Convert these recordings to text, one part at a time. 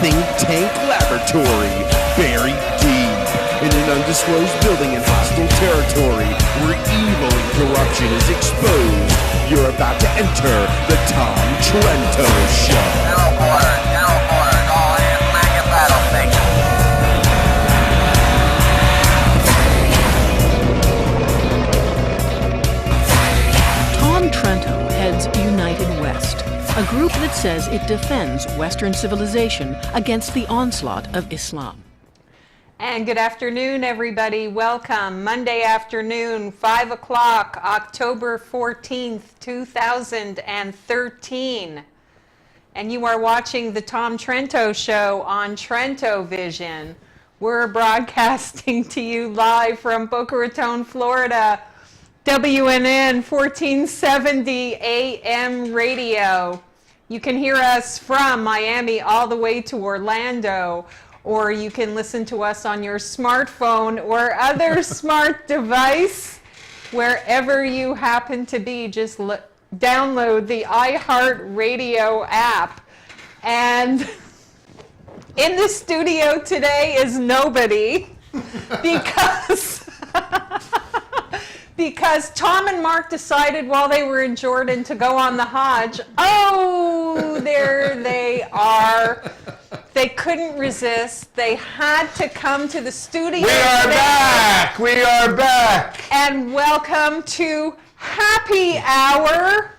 think tank laboratory, buried deep in an undisclosed building in hostile territory where evil and corruption is exposed. You're about to enter the Tom Trento Show. All hands back at battle station. Tom Trento heads United West, a group that says it defends Western civilization against the onslaught of Islam. And good afternoon, everybody. Welcome. Monday afternoon, 5 o'clock, October 14th, 2013. And you are watching the Tom Trento Show on TrentoVision. We're broadcasting to you live from Boca Raton, Florida. WNN 1470 AM radio. You can hear us from Miami all the way to Orlando, or you can listen to us on your smartphone or other smart device. Wherever you happen to be, just download the iHeartRadio app. And in the studio today is nobody because Tom and Mark decided while they were in Jordan to go on the Hajj. Oh, there they are. They couldn't resist. They had to come to the studio. We are back! We are back! And welcome to Happy Hour.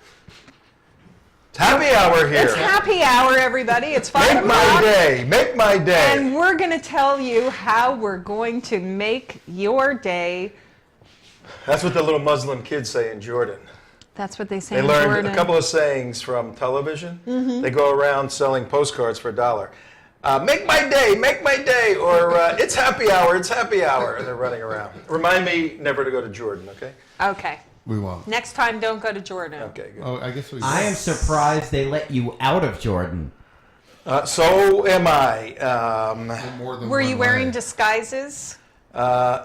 It's happy hour here. It's happy hour, everybody. It's 5 Make o'clock. my day. Make my day. And we're going to tell you how we're going to make your day. That's what the little Muslim kids say in Jordan. That's what they say They in learned Jordan. a couple of sayings from television. Mm-hmm. They go around selling postcards for $1. Make my day, or it's happy hour, and they're running around. Remind me never to go to Jordan, okay? Okay. We won't. Next time, don't go to Jordan. Okay, good. Oh, I guess we will. I am surprised they let you out of Jordan. So am I. More than Were you one wearing way. disguises?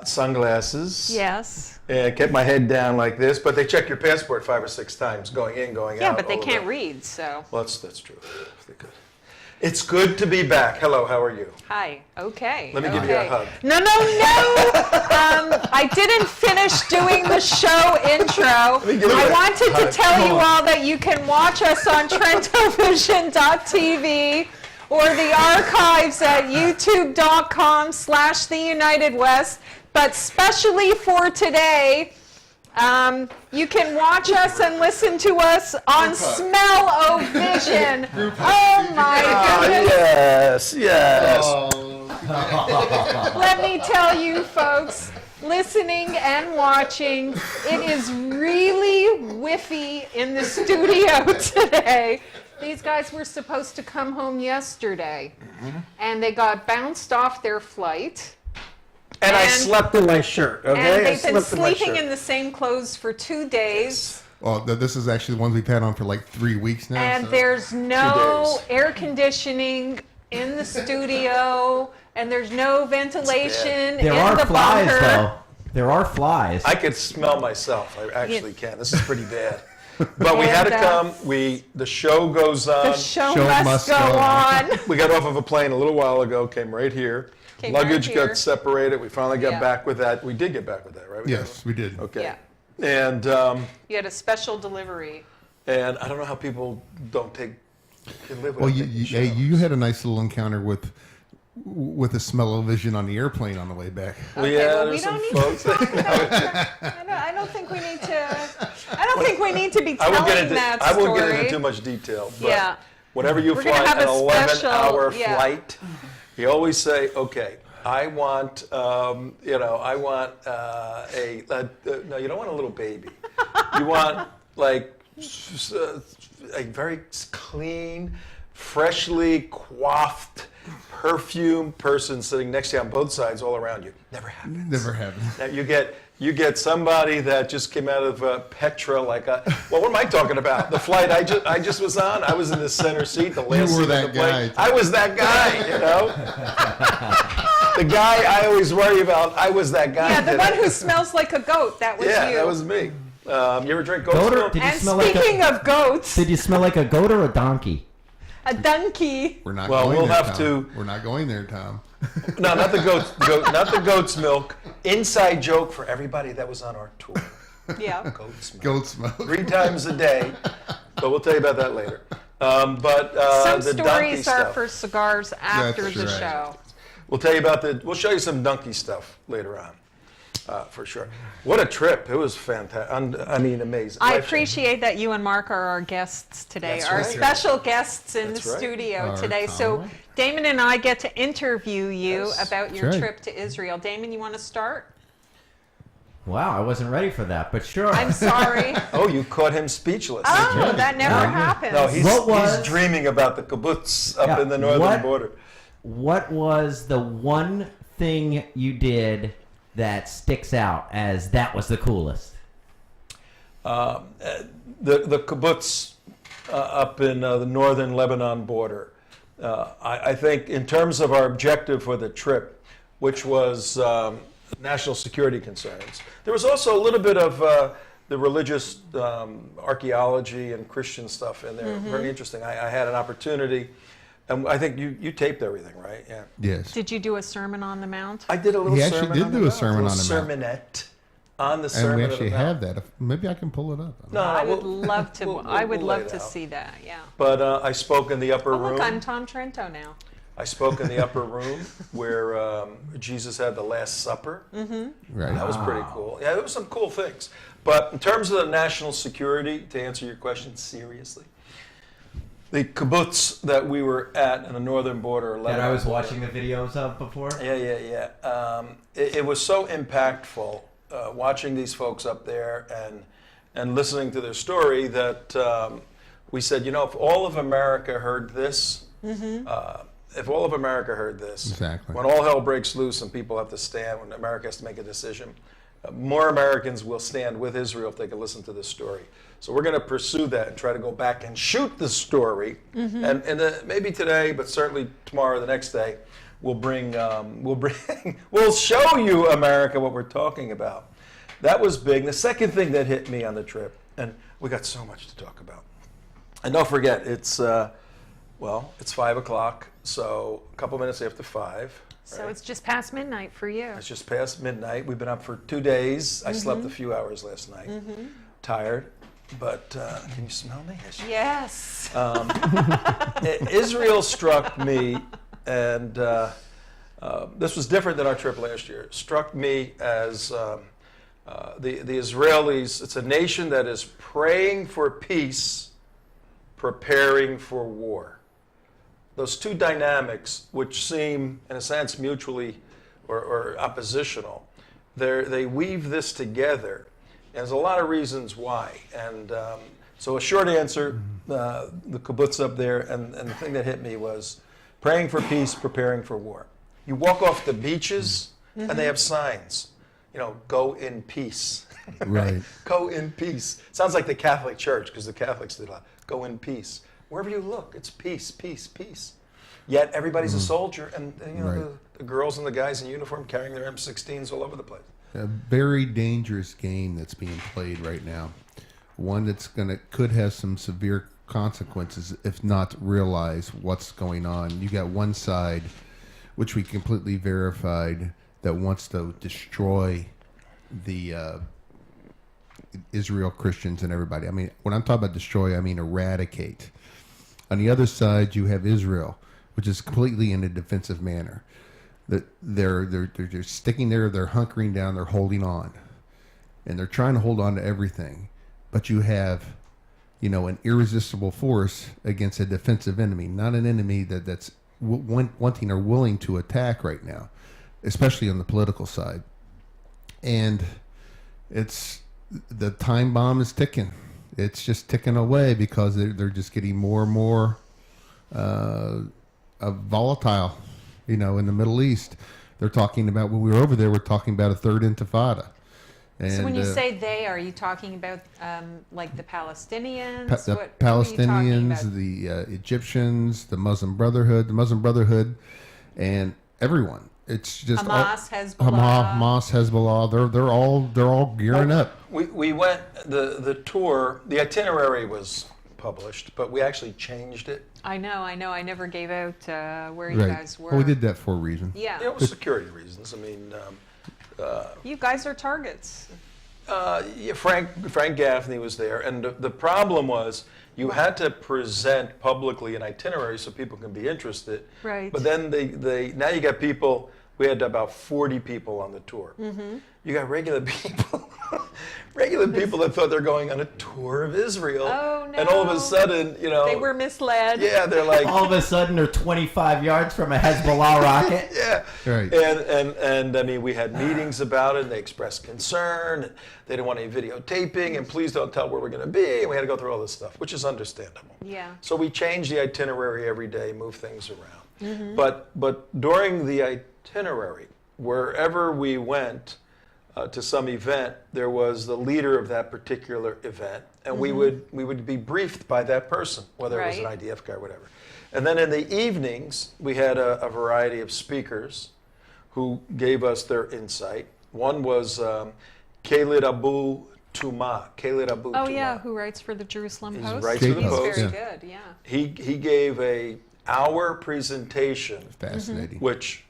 Sunglasses. Yes. And kept my head down like this, but they check your passport 5 or 6 times, going in, going out. Yeah, but they all of can't that. read, so. Well, that's true. They could. It's good to be back. Hello, how are you? Hi. Okay. Let me give you a hug. No. I didn't finish doing the show intro. I wanted to tell you all that you can watch us on TrentoVision.tv or the archives at youtube.com/theunitedwest. But specially for today, you can watch us and listen to us on Smell-O-Vision. Oh my goodness. Yes. Let me tell you folks, listening and watching, it is really whiffy in the studio today. These guys were supposed to come home yesterday, and they got bounced off their flight. And I slept in my shirt, okay? And they've I been slept in my sleeping shirt. in the same clothes for 2 days. Well, this is actually the ones we've had on for like 3 weeks now. And so. there's no 2 days. air conditioning in the studio, and there's no ventilation There in are the flies, bunker. though. There are flies. I could smell myself. I actually can. This is pretty bad. But we had to come. The show goes on. The show Show must must go go on. We got off of a plane a little while ago, came right here. Came right Luggage here. got separated. We finally got Yeah. back with that. We did get back with that, right? Yes, we did. Okay. Yeah. And You had a special delivery. I don't know how people can live Well, without taking shows. you had a nice little encounter with the Smell-O-Vision on the airplane on the way back. Okay, Yeah, well, we there's don't some need folks. to talk about that. I don't think we need to. I don't think we need to be I telling won't that I story. won't get into too much detail. But Yeah. whenever you We're fly gonna have an a 11-hour special- yeah. flight, you always say, "Okay, I want, no, you don't want a little baby. You want like a very clean, freshly coiffed, perfumed person sitting next to you on both sides, all around you. Never happens. Never happened. Now you get somebody that just came out of Petra, well, what am I talking about? The flight I just was on, I was in the center seat, the last were seat that of the plane. guy. I was that guy, The guy I always worry about, I was that guy. Yeah, the one who smells like a goat. That was you. Yeah, that was me. You ever drink goat Goat or milk? did you And smell like speaking of goats, Did you smell like a goat or a donkey? A donkey. We're not Well, going we'll there, have Tom. to- We're not going there, Tom. No, not the not the goat's milk. Inside joke for everybody that was on our tour. Yeah. Goat's milk. Goat smoke. 3 times a day, but we'll tell you about that later. Some The donkey stories are stuff. for cigars after That's the right. show. We'll tell you about we'll show you some donkey stuff later on, for sure. What a trip. It was fantastic. I mean, amazing. I Life-changing. appreciate that you and Mark are our guests today, That's our right. special guests in That's the right. studio Our today. Tom. So Damon and I get to interview you Yes. about your That's right. trip to Israel. Damon, you want to start? Wow, I wasn't ready for that, but sure. I'm sorry. Oh, you caught him speechless. Oh, that never Yeah. happens. No, he's What dreaming about the kibbutz up Yeah, in the northern what- border. What was the one thing you did that sticks out as that was the coolest? The kibbutz up in the northern Lebanon border. I think in terms of our objective for the trip, which was national security concerns, there was also a little bit of the religious archaeology and Christian stuff in there. Very interesting. I had an opportunity, and I think you taped everything, right? Yeah. Yes. Did you do a sermon on the Mount? I did a little He sermon actually did on do the a Mount, sermon little on the Mount. sermonette on the And sermon we of the actually Mount. have that. Maybe I can pull it up. No, I would we'll- love to. we'll- I would we'll lay love it to out. see that. Yeah. But I spoke in the upper Oh, room. look, I'm Tom Trento now. I spoke in the upper room where Jesus had the Last Supper. Right. That was pretty cool. Yeah, there was some cool things. But in terms of the national security, to answer your question seriously, the kibbutz that we were at in the northern border, That Lebanon I was border- watching the videos of before? Yeah. It was so impactful watching these folks up there and listening to their story that we said, if all of America heard this, if all of America heard this, Exactly. when all hell breaks loose and people have to stand, when America has to make a decision, more Americans will stand with Israel if they can listen to this story. So we're going to pursue that and try to go back and shoot the story. And maybe today, but certainly tomorrow, or the next day, we'll show you, America, what we're talking about. That was big. The second thing that hit me on the trip, and we got so much to talk about. And don't forget, it's 5 o'clock, so a couple minutes after 5. So right? it's just past midnight for you. It's just past midnight. We've been up for 2 days. I slept a few hours last night. Tired, but can you smell me? Yes. Israel struck me, and this was different than our trip last year. It struck me as the Israelis. It's a nation that is praying for peace, preparing for war. Those two dynamics, which seem, in a sense, mutually or oppositional, they weave this together. And there's a lot of reasons why. And so a short answer, the kibbutz up there, and the thing that hit me was praying for peace, preparing for war. You walk off the beaches, and they have signs, go in peace. Right. Go in peace. Sounds like the Catholic Church, because the Catholics did a lot. Go in peace. Wherever you look, it's peace, peace, peace. Yet everybody's a soldier, and Right. the girls and the guys in uniform carrying their M16s all over the place. A very dangerous game that's being played right now. One that's could have some severe consequences if not realize what's going on. You got one side, which we completely verified, that wants to destroy the Israel Christians and everybody. I mean, when I'm talking about destroy, I mean eradicate. On the other side, you have Israel, which is completely in a defensive manner. That they're sticking there, they're hunkering down, they're holding on, and they're trying to hold on to everything. But you have, an irresistible force against a defensive enemy, not an enemy that's wanting or willing to attack right now, especially on the political side. And the time bomb is ticking. It's just ticking away because they're just getting more and more volatile. In the Middle East, they're talking about, when we were over there, we're talking about a third intifada. And, So when you say they, are you talking about like the Palestinians? the What are you talking Palestinians, about? the Egyptians, the Muslim Brotherhood, and everyone. It's just Hamas, Hezbollah. Hamas, Hezbollah. They're all gearing up. We went the tour. The itinerary was published, but we actually changed it. I know. I never gave out where you Right. guys were. Well, we did that for a reason. Yeah. It was security reasons. I mean, You guys are targets. yeah, Frank Gaffney was there, and the problem was you had to present publicly an itinerary so people can be interested. Right. But then they now you got people. We had about 40 people on the tour. Mm-hmm. You got regular people, regular people that thought they're going on a tour of Israel. Oh, And all of no. a sudden, you know, They were misled. yeah, they're like, All of a sudden, they're 25 yards from a Hezbollah rocket. yeah. Right. And I mean, we had meetings about it, and they expressed concern. And they didn't want any videotaping, and please don't tell where we're going to be. And we had to go through all this stuff, which is understandable. Yeah. So we changed the itinerary every day, move things around. Mm-hmm. But during the itinerary, wherever we went to some event, there was the leader of that particular event, and we would be briefed by that person, whether it was an Right. IDF guy or whatever. And then in the evenings, we had a variety of speakers who gave us their insight. One was Khalid Abu Tuma. Oh yeah, who writes for the Jerusalem He Post? writes for the He's Post. very Yeah. good. Yeah. He gave a hour presentation, Fascinating. which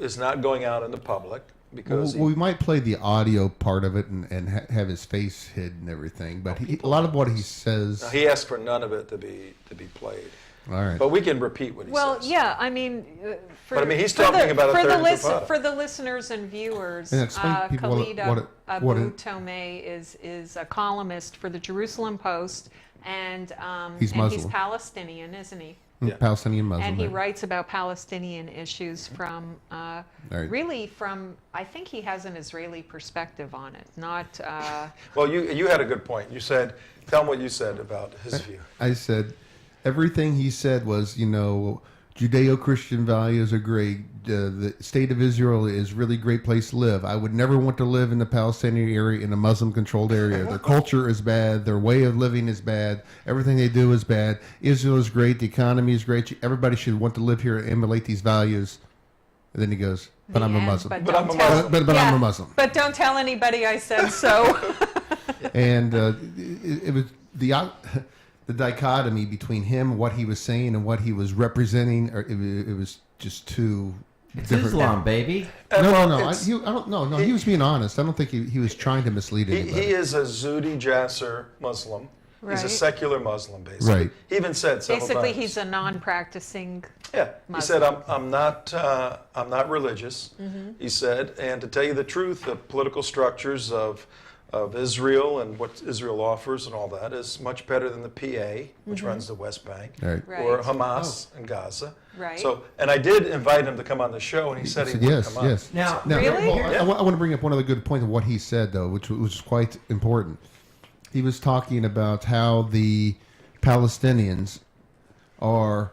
is not going out in the public because Well, we might play the audio part of it and have his face hid and everything, but a lot of what he says. he asked for none of it to be played. All right. But we can repeat what he Well, says. yeah. I mean, for, But, I mean, he's for talking the, about a for third the of listen, Intifada. for the listeners and viewers. And explain to people Khalid what Abu it- Tomei is a columnist for the Jerusalem Post, and He's and he's Muslim. Palestinian, isn't he? Yeah. Palestinian Muslim. And he right. writes about Palestinian issues from Right. really from, I think he has an Israeli perspective on it, not. Well, you had a good point. You said, tell him what you said about his view. I said everything he said was, Judeo-Christian values are great. The state of Israel is a really great place to live. I would never want to live in the Palestinian area in a Muslim-controlled area. Their culture is bad. Their way of living is bad. Everything they do is bad. Israel is great. The economy is great. Everybody should want to live here and emulate these values. And then he goes, but the I'm a end, Muslim. But don't I'm a tell- Muslim. But Yeah, I'm a Muslim. But don't tell anybody I said so. And it was the dichotomy between him, what he was saying, and what he was representing. Or it was just too It's different. Islam, baby. And No, well, no, no. I it's- don't. No, he was being honest. I don't think he was trying to mislead anybody. He is a Zudi Jasser Muslim. He's a Right. secular Muslim, basically. Right. He even said several Basically, times. he's a non-practicing. Yeah, he said, Muslim. I'm not religious. He said, and to tell you the truth, the political structures of Israel and what Israel offers and all that is much better than the PA, which runs the West Bank, Right. or Right. Hamas in Gaza. Right. So, and I did invite him to come on the show, and he said he would Yes, come on. yes. Now, Now, Really? I want to bring up one other good point of what he said, though, which was quite important. He was talking about how the Palestinians are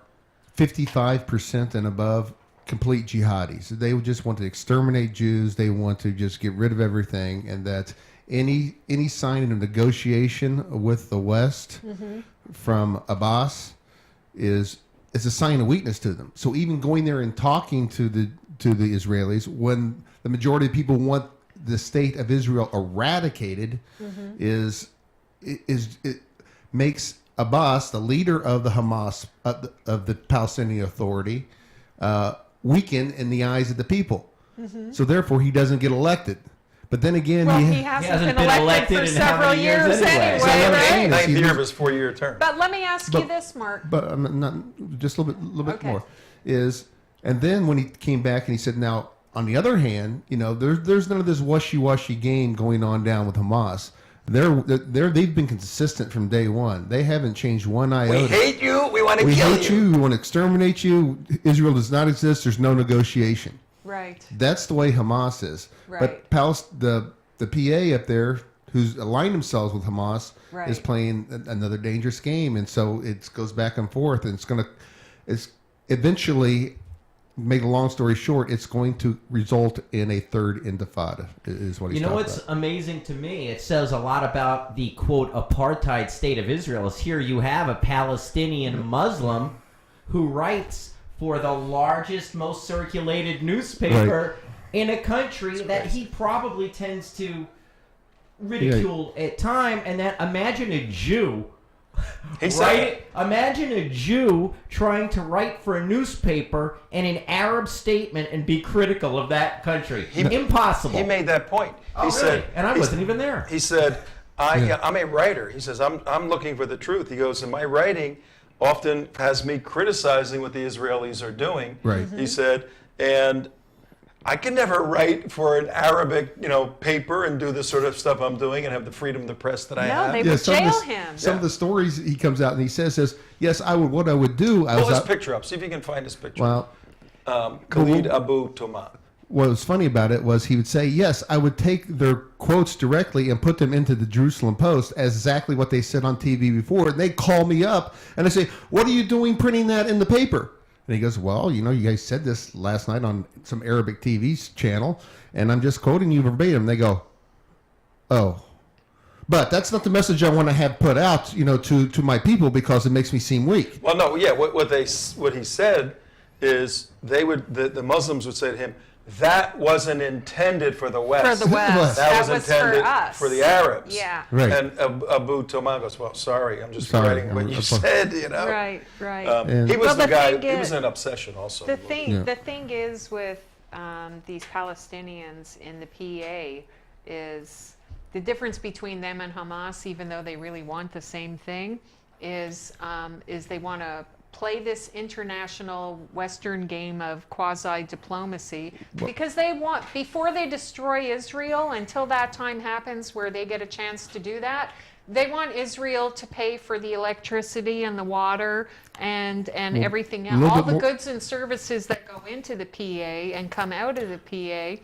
55% and above complete jihadis. They would just want to exterminate Jews. They want to just get rid of everything, and that any sign of negotiation with the West from Abbas is a sign of weakness to them. So even going there and talking to the Israelis when the majority of people want the state of Israel eradicated it makes Abbas, the leader of the Hamas of the Palestinian Authority, weaken in the eyes of the people. So therefore, he doesn't get elected. But then again, Well, he hasn't been elected for in how several many years years anyway? anyway, So what I'm right? saying is Ninth he year was- of his 4-year term. But let me ask you But- this, Mark. but I'm not just a little bit Okay. more and then when he came back and he said, now on the other hand, there's none of this washy game going on down with Hamas. They've been consistent from day one. They haven't changed one iota. We hate you. We want to We kill hate you. We want to exterminate you. Israel does not exist. There's no negotiation. Right. That's the way Hamas is. Right. But the PA up there, who's aligned themselves with Hamas, Right. is playing another dangerous game, and so it goes back and forth, and it's eventually, make a long story short, it's going to result in a third intifada. Is what he's You know talking what's about. amazing to me? It says a lot about the quote apartheid state of Israel. Is here you have a Palestinian Muslim who writes for the largest, most circulated newspaper in a country that he probably tends to ridicule at time. And that imagine a Jew He said, Imagine a Jew trying to write for a newspaper in an Arab statement and be critical of that country. Impossible. he made that point. Oh, He really? said, And I wasn't even there. He said, I'm a writer. He says, I'm looking for the truth. He goes, and my writing often has me criticizing what the Israelis are doing. Right. He said, and I can never write for an Arabic, paper and do the sort of stuff I'm doing and have the freedom of the press that I No, have. they would jail him. Some of the stories he comes out and he says, yes, what I would do. Pull his picture up. See if you can find his picture. Well, Khalid Abu Toma. what was funny about it was he would say, yes, I would take their quotes directly and put them into the Jerusalem Post as exactly what they said on TV before. And they call me up and I say, what are you doing printing that in the paper? And he goes, well, you guys said this last night on some Arabic TV channel, and I'm just quoting you verbatim. And they go, oh. But that's not the message I want to have put out, to my people because it makes me seem weak. Well, no, yeah. What he said is the Muslims would say to him, that wasn't intended for the West. For the West. That was intended for us. for the Arabs. Yeah. Right. And Abu Toma goes, well, sorry, I'm just Sorry, writing what you I'm- said, Right. He was Well, the the guy, thing he was is- an obsession also. The thing, Yeah. the thing is with these Palestinians in the PA is the difference between them and Hamas, even though they really want the same thing, is they want to play this international Western game of quasi-diplomacy because they want, before they destroy Israel, until that time happens where they get a chance to do that, they want Israel to pay for the electricity and the water and everything else, all the goods and services that go into the PA and come out of the PA.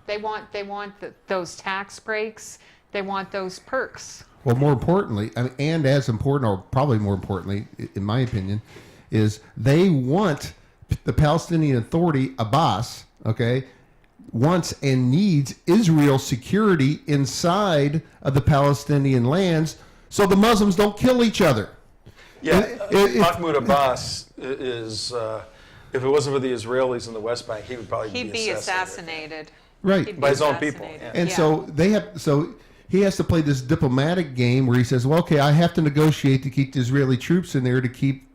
They want those tax breaks. They want those perks. Well, more importantly, and as important, or probably more importantly, in my opinion, is they want the Palestinian Authority, Abbas, wants and needs Israel security inside of the Palestinian lands so the Muslims don't kill each other. Yeah, Mahmoud Abbas is, if it wasn't for the Israelis in the West Bank, he would probably He'd be assassinated. Right. He'd be By his own people. assassinated. And Yeah. so he has to play this diplomatic game where he says, well, okay, I have to negotiate to keep the Israeli troops in there to keep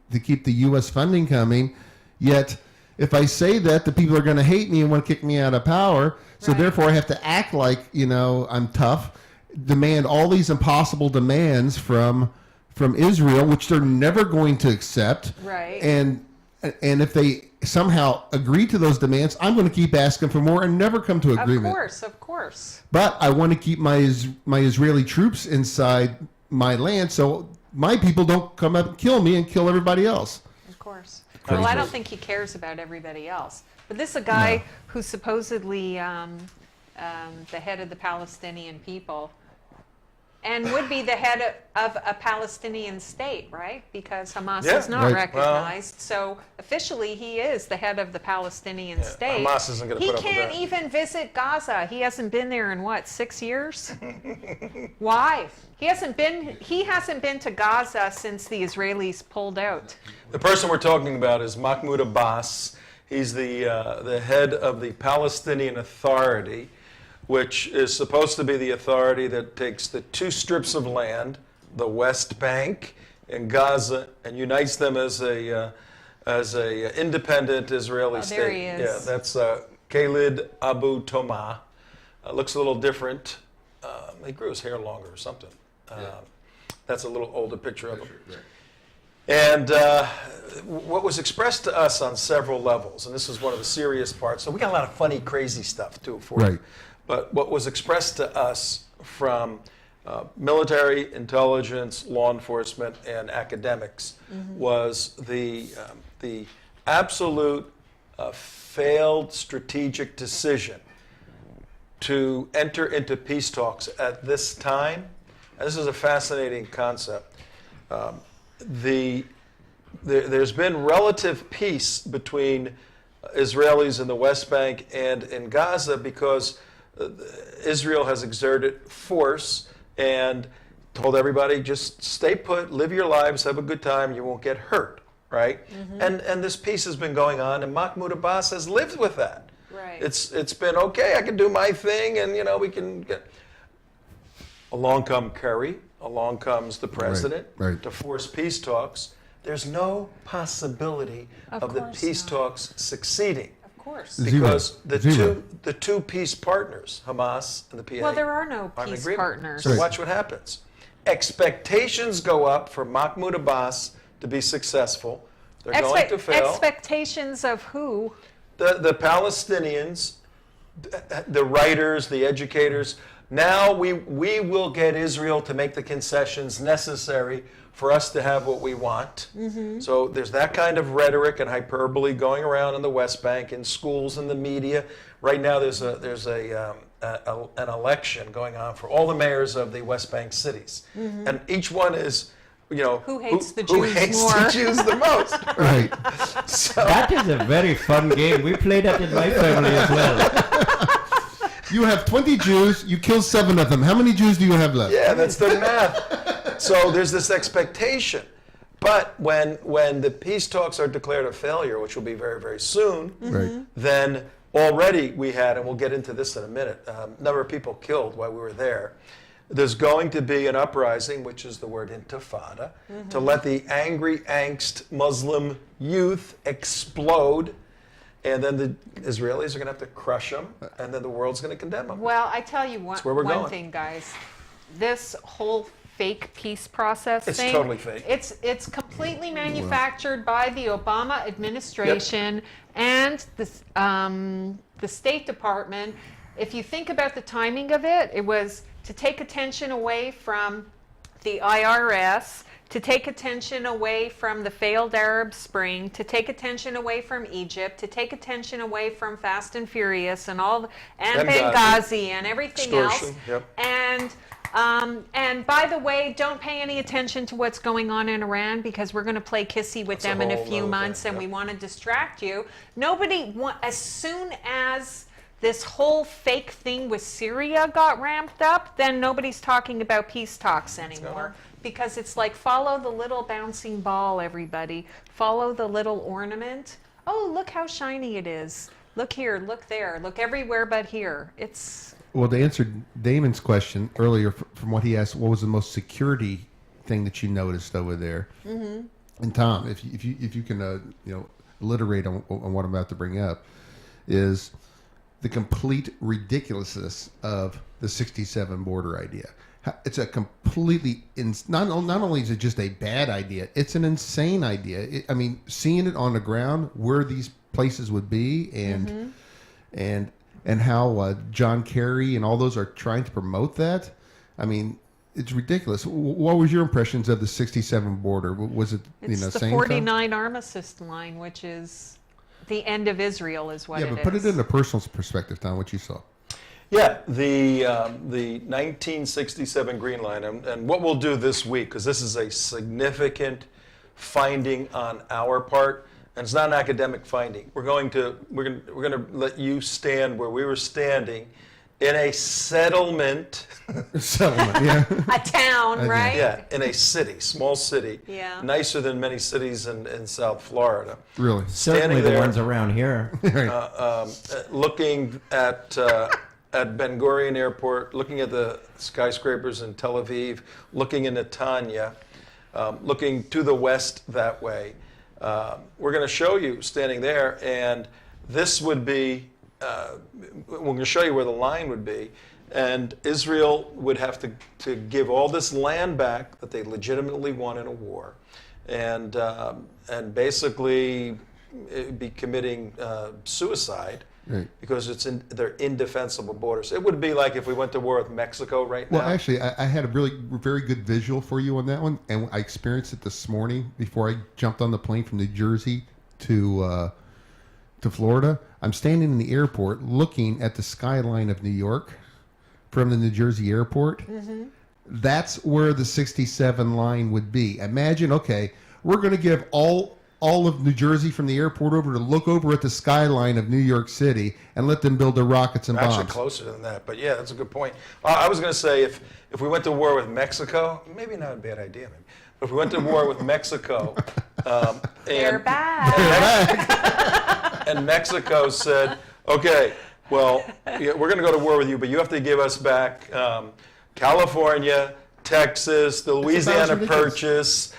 the U.S. funding coming. Yet, if I say that, the people are going to hate me and want to kick me out of power. So Right. therefore, I have to act like, I'm tough, demand all these impossible demands from Israel, which they're never going to accept. Right. And if they somehow agree to those demands, I'm going to keep asking for more and never come to agreement. Of course. But I want to keep my Israeli troops inside my land so my people don't come up and kill me and kill everybody else. Of course. Crazy. Well, I don't think he cares about everybody else. But this is a guy who's supposedly the head of the Palestinian people and would be the head of a Palestinian state, right? Because Hamas Yeah. is not Right. recognized. So officially he is the head of the Palestinian state. Hamas isn't gonna put up with He can't that. even visit Gaza. He hasn't been there in 6 years? Why? He hasn't been to Gaza since the Israelis pulled out. The person we're talking about is Mahmoud Abbas. He's the head of the Palestinian Authority, which is supposed to be the authority that takes the two strips of land, the West Bank and Gaza, and unites them as a independent Israeli state. There he is. Yeah, that's Khalid Abu Toma. Looks a little different. He grew his hair longer or something. That's a little older picture of him. And what was expressed to us on several levels, and this is one of the serious parts, so we got a lot of funny, crazy stuff too for you. Right. But what was expressed to us from military, intelligence, law enforcement, and academics was the absolute failed strategic decision to enter into peace talks at this time. And this is a fascinating concept. There's been relative peace between Israelis in the West Bank and in Gaza because Israel has exerted force and told everybody, just stay put, live your lives, have a good time, you won't get hurt, right? And this peace has been going on, and Mahmoud Abbas has lived with that. Right. It's been, okay, I can do my thing, and we can get... Along come Kerry, along comes the president right. to force peace talks. There's no possibility of the course peace not. talks succeeding. Of course. Because Zero. the two peace partners, Hamas and the PA, Well, there are no aren't in peace agreement. partners. So watch what happens. Expectations go up for Mahmoud Abbas to be successful. They're going to fail. Expectations of who? The Palestinians, the writers, the educators. Now we will get Israel to make the concessions necessary for us to have what we want. So there's that kind of rhetoric and hyperbole going around in the West Bank, in schools, in the media. Right now there's an election going on for all the mayors of the West Bank cities, and each one is, Who hates the who Jews hates more? the Jews the most. Right. So That is a very fun game. We play that in my family as well. You have 20 Jews. You kill 7 of them. How many Jews do you have left? yeah, that's the math. So there's this expectation. But when the peace talks are declared a failure, which will be very, very soon, Right. then already we had, and we'll get into this in a minute, a number of people killed while we were there. There's going to be an uprising, which is the word intifada, to let the angry, angst Muslim youth explode. And then the Israelis are going to have to crush them, and then the world's going to condemn them. Well, I tell you one, where we're one going. thing, guys. This whole fake peace process It's thing. totally fake. It's completely manufactured by the Obama administration and the State Department. If you think about the timing of it, it was to take attention away from the IRS, to take attention away from the failed Arab Spring, to take attention away from Egypt, to take attention away from Fast and Furious and Benghazi. Benghazi and everything Extortion, else. yep. And by the way, don't pay any attention to what's going on in Iran, because we're going to play kissy with That's them a in a whole few nother months, thing, and we yep. want to distract you. As soon as this whole fake thing with Syria got ramped up, then nobody's talking about peace talks anymore. Because it's like, follow the little bouncing ball, everybody. Follow the little ornament. Oh, look how shiny it is. Look here, look there, look everywhere but here. It's Well, to answer Damon's question earlier, from what he asked, what was the most security thing that you noticed over there? Mm-hmm. And Tom, if you can alliterate on what I'm about to bring up, is the complete ridiculousness of the 67 border idea. It's a completely not only is it just a bad idea, it's an insane idea. I mean, seeing it on the ground where these places would be, and how John Kerry and all those are trying to promote that. I mean, it's ridiculous. What was your impressions of the 67 border? Was it the same 49 armistice line, which is the end of Israel, is what it is. Yeah, but put it in a personal perspective, Tom. What you saw. Yeah, the 1967 Green Line, and what we'll do this week, because this is a significant finding on our part, and it's not an academic finding. We're going to let you stand where we were standing in a settlement. Settlement, yeah. A town, right? Yeah, in a city, small city. Yeah. Nicer than many cities in South Florida. Really. Certainly the there, ones around here. looking at Ben Gurion Airport, looking at the skyscrapers in Tel Aviv, looking in Netanya, looking to the west that way. We're going to show you standing there, and this would be, we're going to show you where the line would be, and Israel would have to give all this land back that they legitimately won in a war, and basically be committing suicide. Right. Because they're indefensible borders. It would be like if we went to war with Mexico right now. Well, actually, I had a very good visual for you on that one, and I experienced it this morning before I jumped on the plane from New Jersey to Florida. I'm standing in the airport looking at the skyline of New York from the New Jersey airport. Mm-hmm. That's where the 67 line would be. Imagine, okay, we're going to give all of New Jersey from the airport over to look over at the skyline of New York City and let them build their rockets and bombs. Actually closer than that, but yeah, that's a good point. I was going to say if we went to war with Mexico, maybe not a bad idea, maybe. But if we went to war with Mexico, They're back. and Mexico said, okay, well, we're going to go to war with you, but you have to give us back California, Texas, the Louisiana ridiculous. Purchase,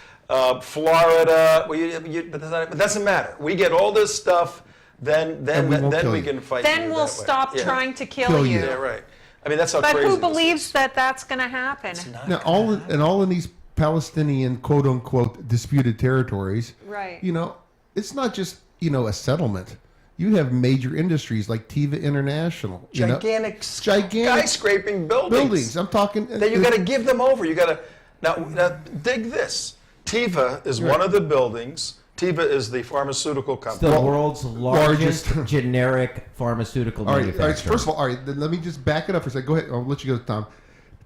Florida. But it doesn't matter. We get all this stuff, then we won't kill we you. can fight. Then you we'll that way. stop Yeah. trying to Kill kill you. you. Yeah, right. I mean, that's how But crazy who this believes is. that that's going to happen? Now, all in these Palestinian quote unquote disputed territories, Right. You know, it's not just a settlement. You have major industries like Teva International, Gigantic gigantic skyscraping buildings. I'm talking. Then you got to give them over. You got to now dig this. Teva is one of the buildings. Teva is the pharmaceutical company. The world's largest generic pharmaceutical All right. manufacturer. First of all, then let me just back it up for a second. Go ahead. I'll let you go, Tom.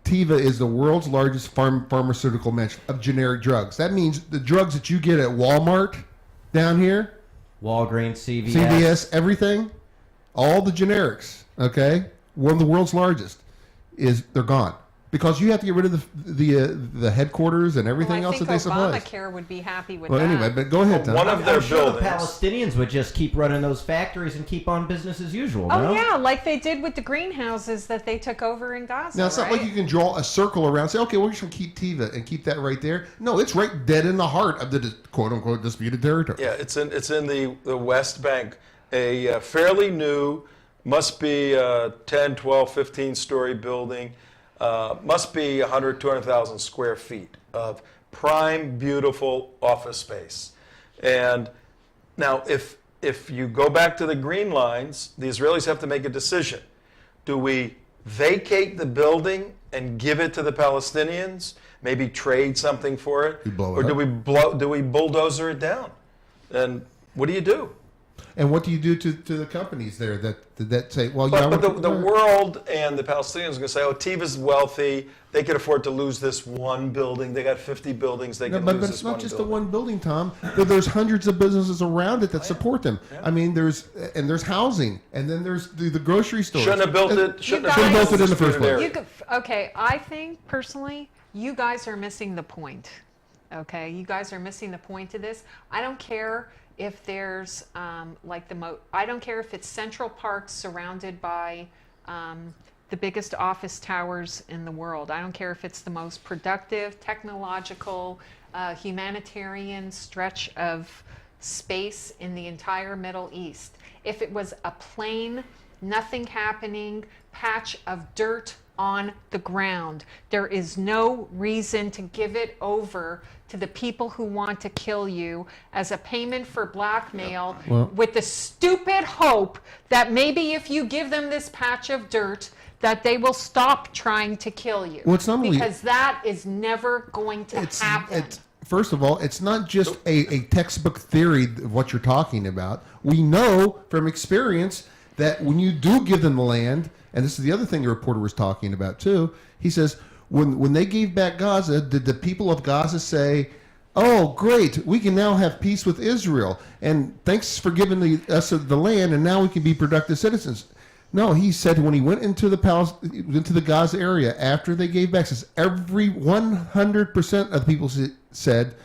Teva is the world's largest pharmaceutical of generic drugs. That means the drugs that you get at Walmart down here, Walgreens, CVS. CVS, everything, all the generics. Okay, one of the world's largest they're gone because you have to get rid of the headquarters and everything Well, I else that think they supply. Obamacare would be happy with Well, that. anyway, but go ahead, Tom. One of their I'm sure the buildings. Palestinians would just keep running those factories and keep on business as usual. Oh no? yeah, like they did with the greenhouses that they took over in Gaza. Now, it's not like you can draw a circle around and say, okay, we're just going to keep Teva and keep that right there. No, it's right dead in the heart of the quote-unquote disputed territory. Yeah, it's in the West Bank. A fairly new, must be 10, 12, 15-story building. Must be 100, 200,000 square feet of prime, beautiful office space. And now, if you go back to the green lines, the Israelis have to make a decision. Do we vacate the building and give it to the Palestinians? Maybe trade something for it? We blow it or do up. do we bulldozer it down? And what do you do? And what do you do to the companies there that say, well, yeah, But the world and the Palestinians are going to say, oh, Teva's wealthy. They can afford to lose this one building. They got 50 buildings. They can but lose it's this not one just building. the one building, Tom. There's hundreds of businesses around it that support them. I mean, there's housing, and then there's the grocery stores. Shouldn't have built it. Shouldn't have built it in the first place. You could, okay, I think personally, you guys are missing the point. Okay, you guys are missing the point of this. I don't care if there's I don't care if it's Central Park surrounded by the biggest office towers in the world. I don't care if it's the most productive, technological, humanitarian stretch of space in the entire Middle East. If it was a plain, nothing happening patch of dirt on the ground, there is no reason to give it over to the people who want to kill you as a payment for blackmail, with the stupid hope that maybe if you give them this patch of dirt, that they will stop trying to kill you. Well, it's not only- because that is never going to happen. First of all, it's not just a textbook theory of what you're talking about. We know from experience that when you do give them the land, and this is the other thing the reporter was talking about too, he says, when they gave back Gaza, did the people of Gaza say, oh, great, we can now have peace with Israel, and thanks for giving us the land, and now we can be productive citizens? No, he said when he went into the Gaza area after they gave back, says every 100% of the people said,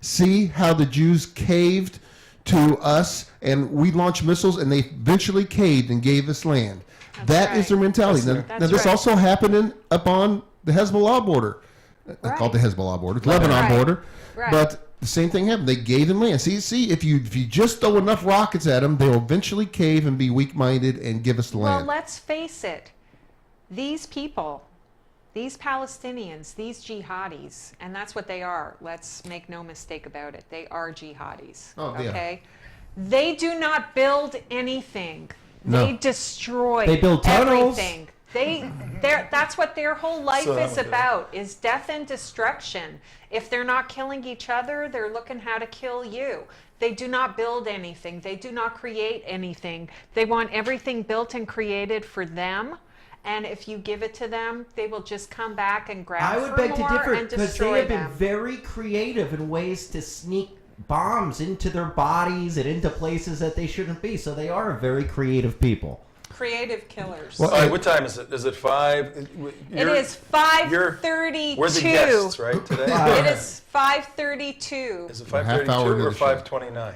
see how the Jews caved to us, and we launched missiles, and they eventually caved and gave us land. That is their mentality. Now, this also happened up on the Hezbollah border. I call it the Hezbollah border, the Lebanon border. Right. But the same thing happened. They gave them land. See, if you just throw enough rockets at them, they'll eventually cave and be weak-minded and give us the land. Well, let's face it. These people, these Palestinians, these jihadis, and that's what they are. Let's make no mistake about it. They are jihadis. Oh, yeah. Okay? They do not build anything. No. They destroy They build tunnels. everything. That's what their whole life is about, is death and destruction. If they're not killing each other, they're looking how to kill you. They do not build anything. They do not create anything. They want everything built and created for them. And if you give it to them, they will just come back and grab I would for beg to more differ and because destroy they have them. been very creative in ways to sneak bombs into their bodies and into places that they shouldn't be. So they are a very creative people. Creative killers. Well, All right, what time is it? Is it 5? It is 5:32. We're the guests, right, today? It is 5:32. Is it We're a half 5:32 hour into or the show. 5:29?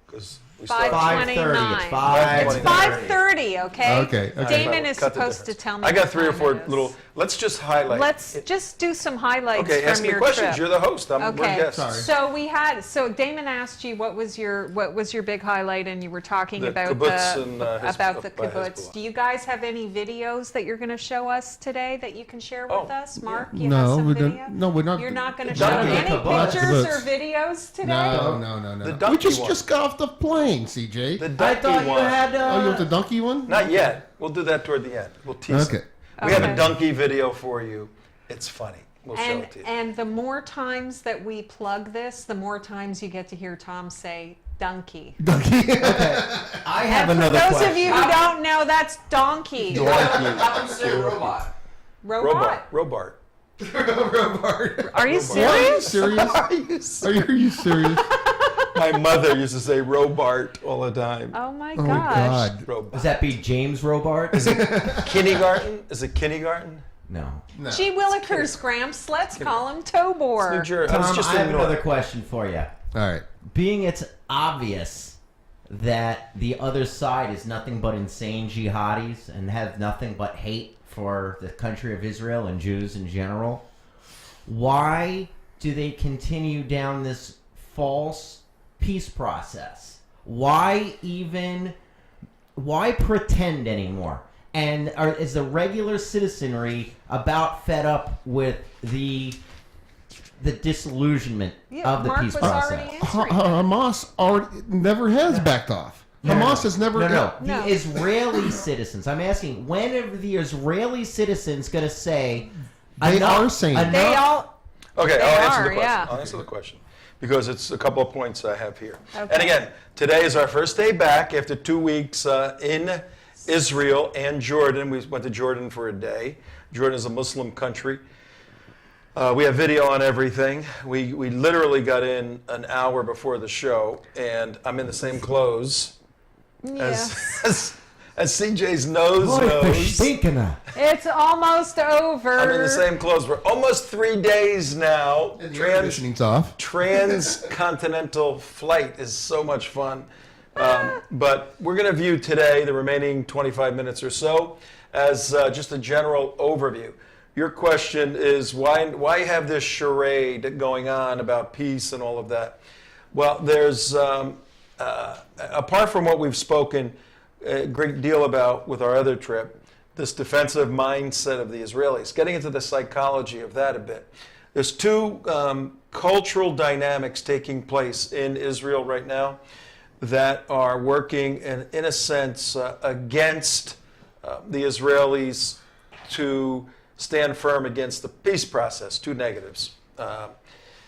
Because we started. 5:29. 5:30. It's 5:29. 5:30. 30, okay? Okay. Damon is Cut the supposed to difference. tell me. I got what 3 or time 4 it is. little. Let's just highlight. Let's just do some highlights Okay, from ask me your questions. trip. You're the host. We're Okay. guests. Sorry. So Damon asked you what was your big highlight, and you were talking The about kibbutz and, about the by kibbutz. Hezbollah. Do you guys have any videos that you're going to show us today that you can share with Oh, us, Mark? You have No, some we video? don't. No, we're not. You're not going to The show donkey any kibbutz. pictures Kibbutz. or videos today? No. The We donkey just one. got off the plane, CJ. The I donkey thought you one. had. Oh, you want the donkey one? Not yet. We'll do that toward the end. We'll tease Okay. it. We have a Okay. donkey video for you. It's funny. We'll show it to you. And the more times that we plug this, the more times you get to hear Tom say donkey. I have And for another those question. of you who don't know, that's donkey. How would you say robot? Robot. Robart. Are you Are you serious? serious? Are you serious? Are you serious? My mother used to say Robart all the time. Oh my Oh gosh. my God. Robart. Does that be James Robart? Kindergarten? Is it kindergarten? No. No. Gee willikers, Gramps. Let's call him Tobor. New Jersey. Tom, I was just I have in another North. question for you. All right. Being it's obvious that the other side is nothing but insane jihadis and have nothing but hate for the country of Israel and Jews in general, why do they continue down this false peace process? Why pretend anymore? And is the regular citizenry about fed up with the disillusionment of the Mark peace was process? already answering that. Hamas already never has backed off. Hamas has never. No. No. The Israeli citizens. I'm asking, when are the Israeli citizens going to say? They enough- are saying enough- They all. Okay, They I'll answer are, the question. yeah. I'll answer the question because it's a couple of points I have here. Okay. And again, today is our first day back after 2 weeks in Israel and Jordan. We went to Jordan for a day. Jordan is a Muslim country. We have video on everything. We literally got in an hour before the show, and I'm in the same clothes Yes. as CJ's nose Boy, they're knows. stinking. It's almost over. I'm in the same clothes. We're almost 3 days now. The air conditioning's off. Transcontinental flight is so much fun. But we're going to view today, the remaining 25 minutes or so, as just a general overview. Your question is, why have this charade going on about peace and all of that? Well, there's, apart from what we've spoken a great deal about with our other trip, this defensive mindset of the Israelis, getting into the psychology of that a bit. There's 2 cultural dynamics taking place in Israel right now that are working, in a sense, against the Israelis to stand firm against the peace process. 2 negatives.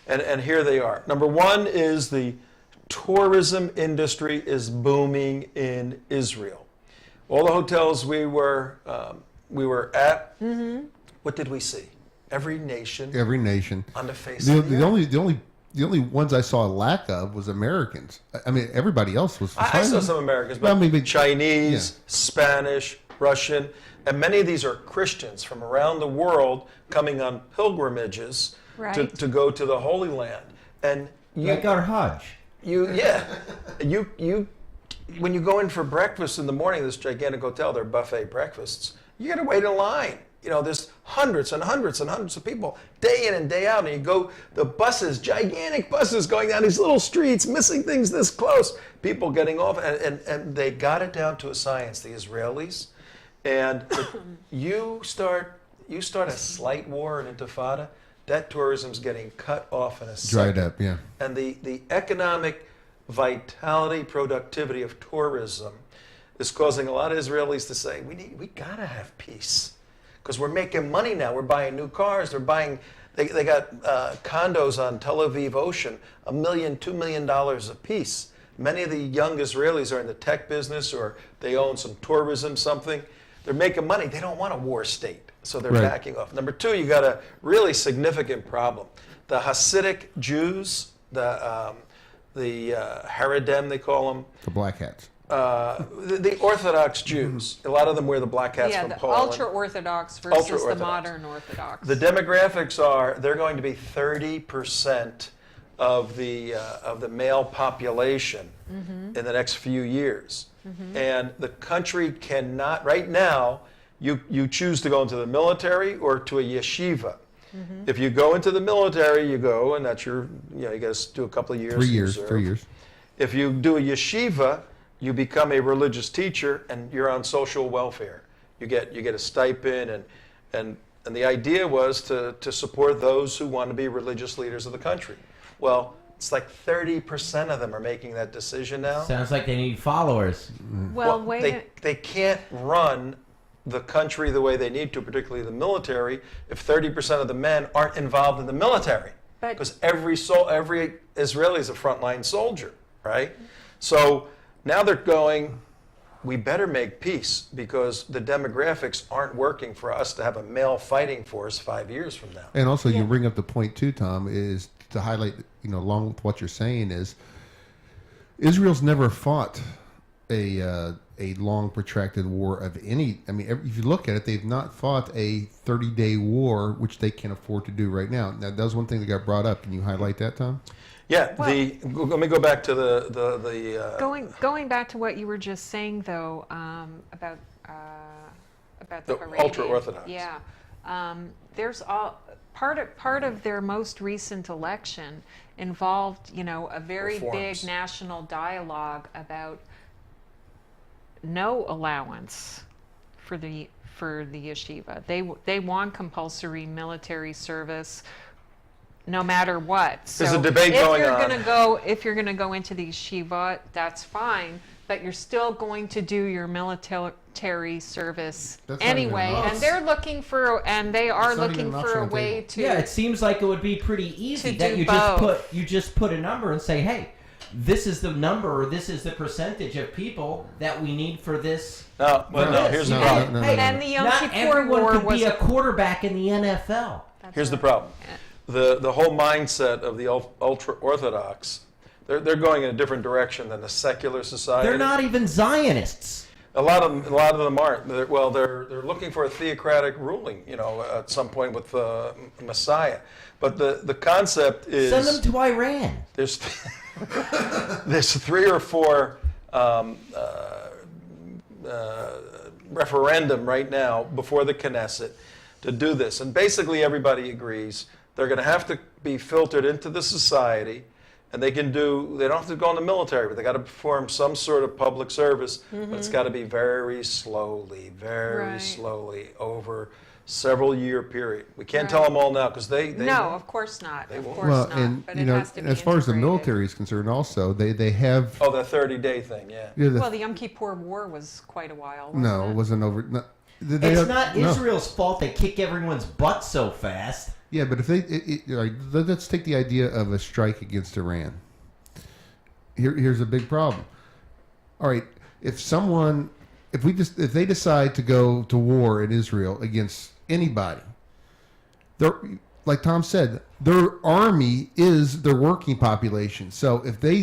And here they are. Number 1 is the tourism industry is booming in Israel. All the hotels we were at, what did we see? Every nation on the face of the earth. The only ones I saw a lack of was Americans. I mean, everybody else was I fine. saw some Americans, but Well, I mean, Chinese, Spanish, Russian, and many of these are Christians from around the world coming on pilgrimages Right. to go to the Holy Land. And Like our Hajj. you when you go in for breakfast in the morning, this gigantic hotel, their buffet breakfasts, you got to wait in line. You know, there's hundreds and hundreds and hundreds of people day in and day out, and you go, the buses, gigantic buses going down these little streets, missing things this close, people getting off, and they got it down to a science, the Israelis. And you start a slight war, an intifada, that tourism's getting cut off in a second. Dried up, yeah. And the economic vitality, productivity of tourism is causing a lot of Israelis to say, we gotta have peace. Because we're making money now. We're buying new cars. They got condos on Tel Aviv Ocean, $1 million, $2 million a piece. Many of the young Israelis are in the tech business or they own some tourism, something. They're making money. They don't want a war state. So they're Right. backing off. Number 2, you got a really significant problem. The Hasidic Jews, the Haredim, they call them, The black hats. the Orthodox Jews. A lot of them wear the black hats Yeah, from the Poland. ultra-Orthodox versus the Ultra-Orthodox. modern Orthodox. The demographics are they're going to be 30% of the male population in the next few years. And the country cannot, right now, you choose to go into the military or to a yeshiva. If you go into the military, you go, and that's your, you got to do a couple of years. 3 years, reserve. 3 years. If you do a yeshiva, you become a religious teacher, and you're on social welfare. You get a stipend, and the idea was to support those who want to be religious leaders of the country. Well, it's like 30% of them are making that decision now. Sounds like they need followers. Well, wait. They can't run the country the way they need to, particularly the military, if 30% of the men aren't involved in the military. But- Because every Israeli is a frontline soldier, right? So now they're going, we better make peace because the demographics aren't working for us to have a male fighting force 5 years from now. And also, you bring up the point too, Tom, is to highlight, along with what you're saying, is Israel's never fought a long protracted war of any. I mean, if you look at it, they've not fought a 30-day war, which they can afford to do right now. Now, that was one thing that got brought up. Can you highlight that, Tom? Yeah, let me go back to the Going back to what you were just saying, though, about the Haredi. ultra-Orthodox. Yeah, there's part of their most recent election involved, a very Reforms. big national dialogue about no allowance for the yeshiva. They want compulsory military service, no matter what. There's a debate going on. If you're going to go into the yeshiva, that's fine, but you're still going to do your military service That's not even anyway. enough. And they're looking for, and they are It's not even looking an for option a on the way table. to. Yeah, it seems like it would be pretty easy to that do you just put a number and say, hey, this is the number, or this is the percentage of people that we need for this. No, here's the problem. And the Yom Not Kippur everyone War could was be a quarterback in the NFL. Here's the problem. The whole mindset of the ultra-Orthodox, they're going in a different direction than the secular society. They're not even Zionists. A lot of them aren't. They're looking for a theocratic ruling, at some point with Messiah. But the concept is Send them to Iran. there's there's 3 or 4 referendum right now before the Knesset to do this, and basically everybody agrees they're going to have to be filtered into the society, and they don't have to go in the military, but they got to perform some sort of public service, but it's got to be very slowly over several year period. We can't tell them all now because they No, won't. of course not. Of won't. course Well, not. and But it has to be as far as the integrated. military is concerned, also they have. Oh, the 30-day thing, yeah. Well, the Yom Kippur War was quite a while. Wasn't it it? wasn't over. No, It's not Israel's fault they kick everyone's butt so fast. Yeah, but if all right, let's take the idea of a strike against Iran. Here's a big problem. All right, if they decide to go to war in Israel against anybody, like Tom said, their army is their working population. So if they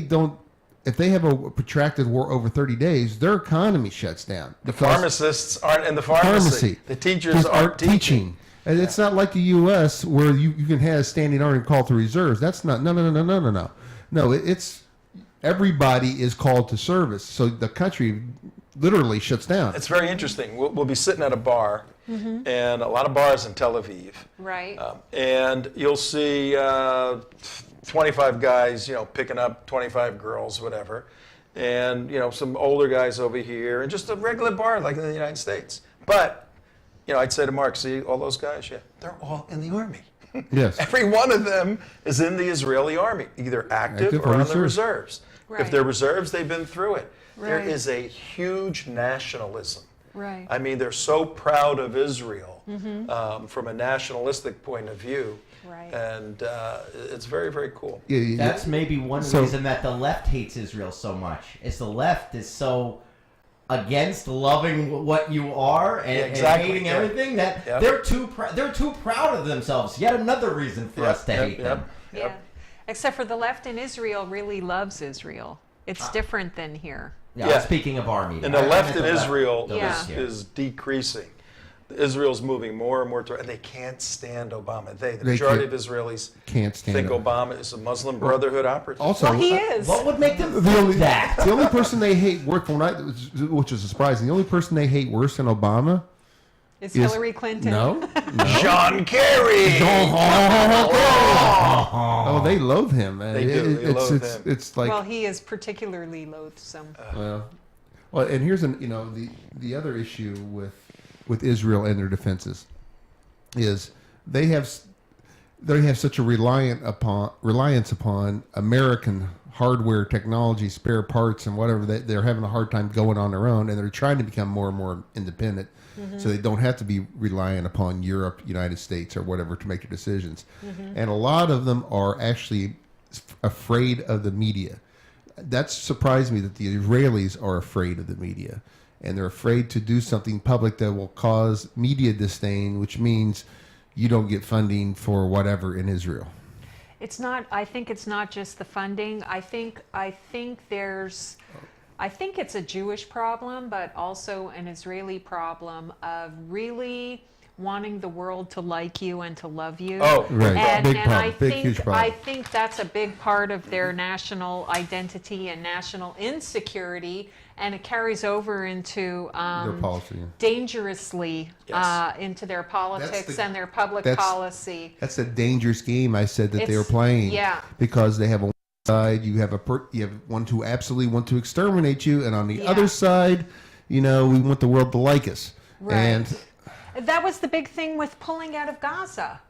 have a protracted war over 30 days, their economy shuts down. The pharmacists aren't in the pharmacy. The teachers aren't teaching. And it's not like the U.S. where you can have a standing army called to reserves. That's not, no. No, it's everybody is called to service. So the country literally shuts down. It's very interesting. We'll be sitting at a bar, and a lot of bars in Tel Aviv. Right. And you'll see 25 guys, picking up 25 girls, whatever. And, some older guys over here, and just a regular bar like in the United States. But, I'd say to Mark, see all those guys? Yeah, they're all in the army. Yes. Every one of them is in the Israeli army, either active or on the reserves. Right. If they're reserves, they've been through it. There Right. is a huge nationalism. Right. I mean, they're so proud of Israel from a nationalistic point of view. Right. And it's very, very cool. Yeah. That's maybe one reason that the left hates Israel so much. Is the left is so against loving what you are and hating everything that they're too proud of themselves. Yet another reason for us to hate them. Yeah. Except for the left in Israel really loves Israel. It's different than here. Yeah. Speaking of army, And the left in the Israel left. is decreasing. Israel's moving more and more toward, and they can't stand Obama. The They majority can't- of Israelis Can't stand think it. Obama is a Muslim Brotherhood operative. Also, Well, he is. What would make them the think only, that? the only person they hate worse, which is surprising, the only person they hate worse than Obama Is Hillary Clinton? No. John Kerry. Oh, they loathe him. They do. They loathe him. It's like Well, he is particularly loathsome. well, and here's the other issue with Israel and their defenses is they have such a reliance upon American hardware, technology, spare parts, and whatever that they're having a hard time going on their own, and they're trying to become more and more independent, so they don't have to be reliant upon Europe, United States, or whatever to make their decisions. And a lot of them are actually afraid of the media. That surprised me that the Israelis are afraid of the media, and they're afraid to do something public that will cause media disdain, which means you don't get funding for whatever in Israel. It's not. I think it's not just the funding. I think it's a Jewish problem, but also an Israeli problem of really wanting the world to like you and to love you. Oh, Right. And, Big and problem. I Big, think huge problem. I think that's a big part of their national identity and national insecurity, and it carries over into Their policy. dangerously Yes. into their politics the- and their public that's- policy. That's a dangerous game. I said that they were It's- playing. yeah. Because they have a side, you have one who absolutely want to exterminate you, and on the Yeah. other side, we want the world to like us. Right. And That was the big thing with pulling out of Gaza.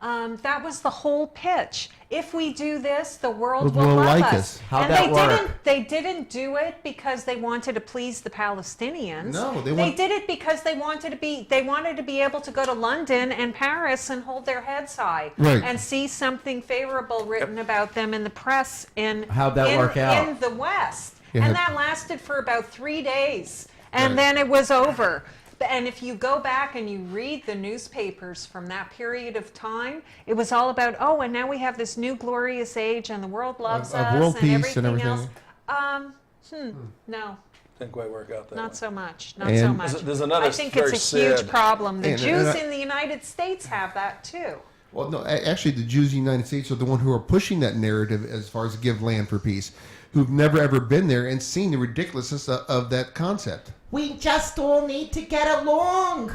That was the whole pitch. If we do this, the world will love like us. us. How'd And that work? They didn't do it because they wanted to please the Palestinians. No, they did it because they wanted to be able to go to London and Paris and hold their heads high Right. and see something favorable written about them in the press How'd that work out? in the West. Yeah. And that lasted for about 3 days, and Right. then it was over. And if you go back and you read the newspapers from that period of time, it was all about, and now we have this new glorious age and the world loves Of us world and peace and everything everything. else. No, Didn't quite work out that way. not so much. Not And- so much. There's another I think very it's a huge sad- problem. The And- Jews and I- in the United States have that too. well, no, actually, the Jews in the United States are the one who are pushing that narrative as far as give land for peace, who've never ever been there and seen the ridiculousness of that concept. We just all need to get along.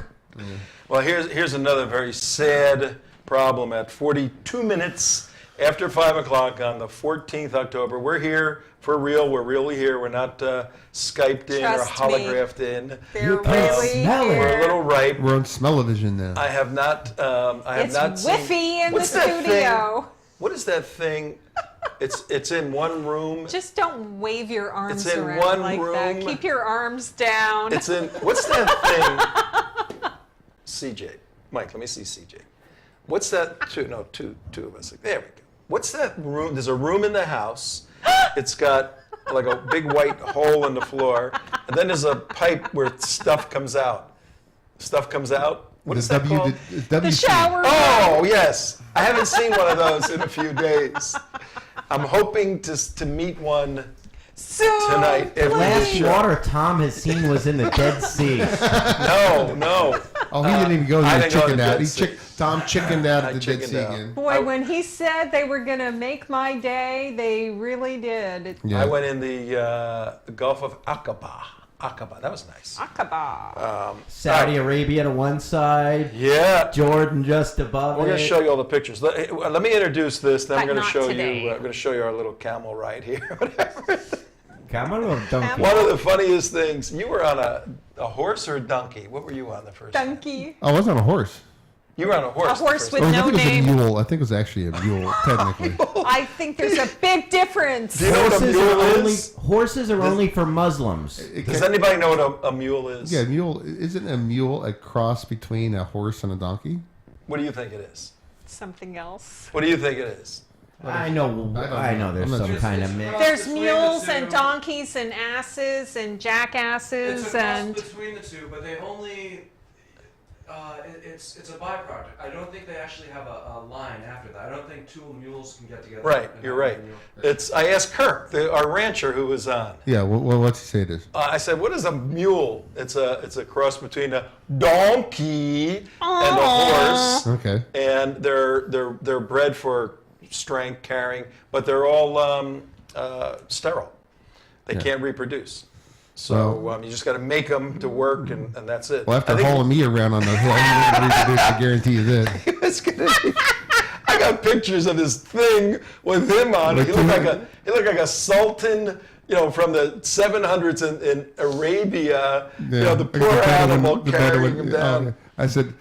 Well, here's another very sad problem at 42 minutes after 5 o'clock on the 14th October. We're here for real. We're really here. We're not Skyped in Trust or me. holographed in. They're can't really smell it. We're a here. little ripe. We're on smell-o-vision now. I have not. I have It's not seen. whiffy in the What's that thing? studio. What is that thing? It's in one room. Just don't wave your arms It's in around one like that. room. Keep your arms down. It's in. What's that thing? CJ, Mike. Let me see CJ. What's that? Two of us. There we go. What's that room? There's a room in the house. It's got like a big white hole in the floor, and then there's a pipe where stuff comes out. Stuff comes out. What is that called? the shower. Oh, yes. I haven't seen one of those in a few days. I'm hoping to meet one Soon, tonight. The last please. water Tom has seen was in the Dead Sea. No. Oh, he didn't even go I there. didn't go to Chickened the out. Dead Sea. Tom chickened out I at the Dead chickened Sea out. again. Boy, when he said they were going to make my day, they really did. Yeah. I went in the Gulf of Aqaba. That was nice. Aqaba. Saudi Arabia to one side, Yeah. Jordan just above We're it. going to show you all the pictures. Let me introduce this. Then But I'm going to not show today. you. I'm going to show you our little camel ride here. Whatever. Camel or donkey? One of the funniest things. You were on a horse or a donkey? What were you on the first time? Donkey. Oh, I was on a horse. You were on a horse. A the horse first with time. I no think it was name. a mule. I think it was actually a mule, technically. I think there's a big difference. Do you know what a Horses mule are only is? horses are only for Muslims. Does anybody know what a mule is? Yeah, mule. Isn't a mule a cross between a horse and a donkey? What do you think it is? Something else. What do you think it is? I know there's I'm not some sure. kind of mix. There's between mules the and two. donkeys and asses and It's jackasses a cross and between the two, but they only It's a byproduct. I don't think they actually have a line after that. I don't think two mules can get together. Right, and you're have right. a mule. I asked Kirk, our rancher who was on. Yeah, what's he say it is? I said, "What is a mule?" It's a cross between a donkey and a horse. Okay. And they're bred for strength, carrying, but they're all sterile. They can't reproduce. So you just got to make them to work, and that's it. Well, after hauling me around on the hill, I guarantee you that. It's gonna be, I got pictures of this thing with him on it. He looked like a sultan, from the 700s in Arabia. Yeah, The poor animal carrying him down. I said,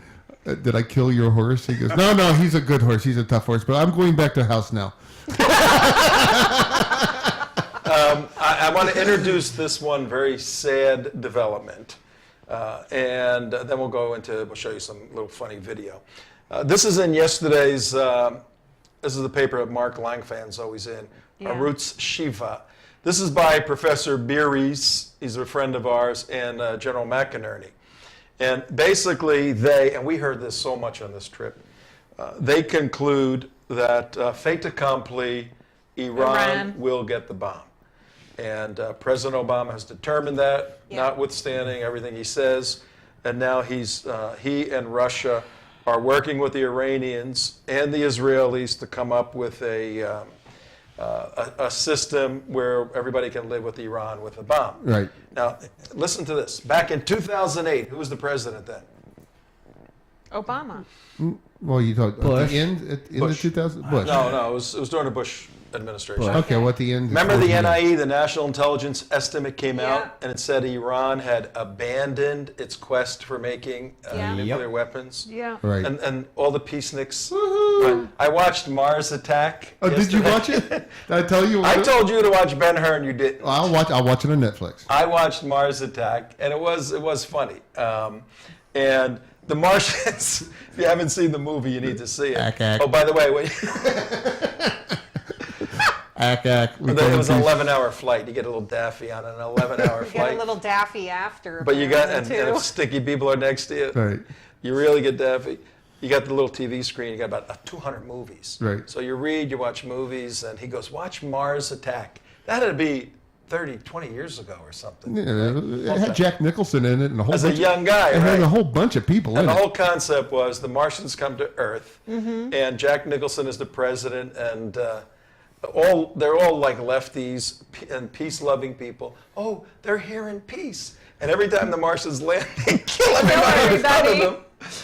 "Did I kill your horse?" He goes, "No, he's a good horse. He's a tough horse. But I'm going back to the house now." I want to introduce this one very sad development, and then we'll show you some little funny video. This is in yesterday's. This is the paper that Mark Langfan's always in. Arutz Shiva. This is by Professor Beeries. He's a friend of ours, and General McInerney. And basically, and we heard this so much on this trip, they conclude that fait accompli, Iran will get the bomb. And President Obama has determined that, notwithstanding everything he says. And now he and Russia are working with the Iranians and the Israelis to come up with a system where everybody can live with Iran with a bomb. Right. Now, listen to this. Back in 2008, who was the president then? Obama. Well, you talked Bush. at the end in the 2000 Bush. No, it was during the Bush administration. Okay, well, at the end. Remember the NIE, the National Intelligence Estimate came Yeah. out, and it said Iran had abandoned its quest for making nuclear weapons. Yeah. Right. And all the peaceniks. I watched Mars Attack. Oh, did you yesterday. watch it? Did I tell you? I told you to watch Ben-Hur, and you didn't. I'll watch it on Netflix. I watched Mars Attack, and it was funny. And the Martians, if you haven't seen the movie, you need to see it. Ack. Oh, by the way, Ack. it was an 11-hour flight. You get a little daffy on an 11-hour Get flight. a little daffy after. But you got, and apparently, if sticky people are next to you, Right. you really get daffy. You got the little TV screen, you got about 200 movies. Right. So you read, you watch movies, and he goes, watch Mars Attack. That'd be 30, 20 years ago or something. Yeah, it had Jack Nicholson in it and a whole As a bunch young guy, It had right? a whole bunch of people And in the it. whole concept was the Martians come to Earth, and Jack Nicholson is the president, and they're all like lefties and peace-loving people. Oh, they're here in peace. And every time the Martians land, they kill everybody in front of them.